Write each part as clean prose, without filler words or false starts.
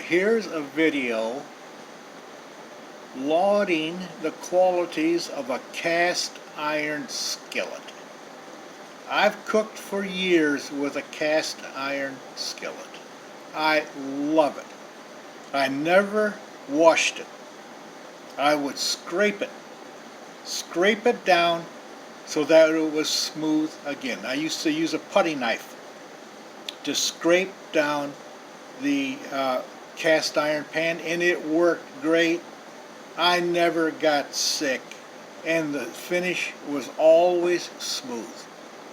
here's a video lauding the qualities of a cast iron skillet. I've cooked for years with a cast iron skillet. I love it. I never washed it. I would scrape it down so that it was smooth again. I used to use a putty knife to scrape down the cast iron pan, and it worked great. I never got sick, and the finish was always smooth.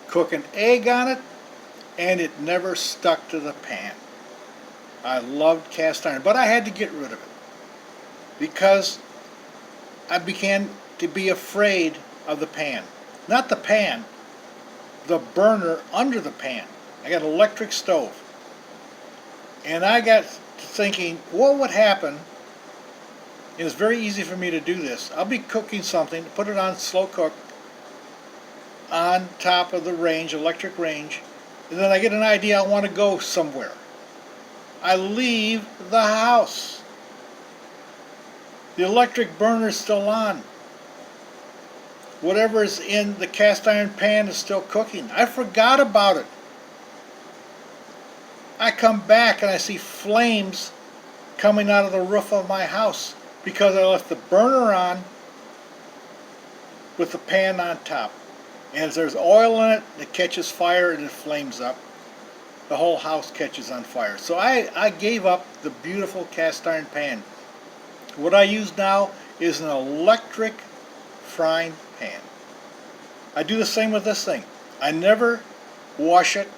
Cook an egg on it, and it never stuck to the pan. I loved cast iron, but I had to get rid of it because I began to be afraid of the pan. Not the pan, the burner under the pan. I got an electric stove, and I got to thinking, what would happen? It's very easy for me to do this. I'll be cooking something, put it on slow cook on top of the range, electric range, and then I get an idea I want to go somewhere. I leave the house. The electric burner is still on. Whatever is in the cast iron pan is still cooking. I forgot about it. I come back and I see flames coming out of the roof of my house because I left the burner on with the pan on top. And if there's oil in it, it catches fire and it flames up. The whole house catches on fire. So I gave up the beautiful cast iron pan. What I use now is an electric frying pan. I do the same with this thing. I never wash it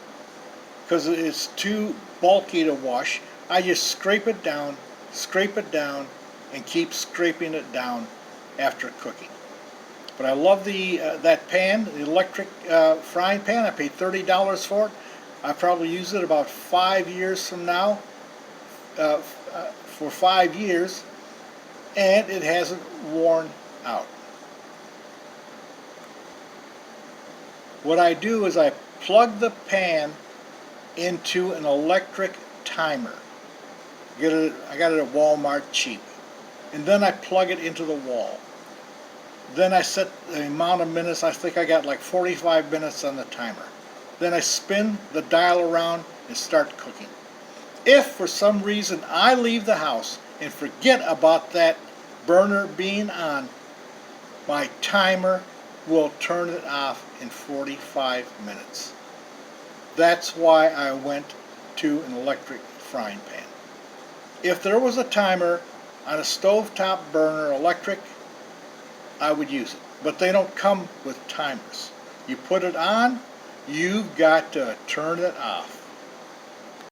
because it's too bulky to wash. I just scrape it down, and keep scraping it down after cooking. But I love that pan, the electric frying pan. I paid $30 for it. I probably use it about 5 years from now, for 5 years, and it hasn't worn out. What I do is I plug the pan into an electric timer. I got it at Walmart cheap. And then I plug it into the wall. Then I set the amount of minutes. I think I got like 45 minutes on the timer. Then I spin the dial around and start cooking. If for some reason I leave the house and forget about that burner being on, my timer will turn it off in 45 minutes. That's why I went to an electric frying pan. If there was a timer on a stovetop burner electric, I would use it. But they don't come with timers. You put it on, you've got to turn it off.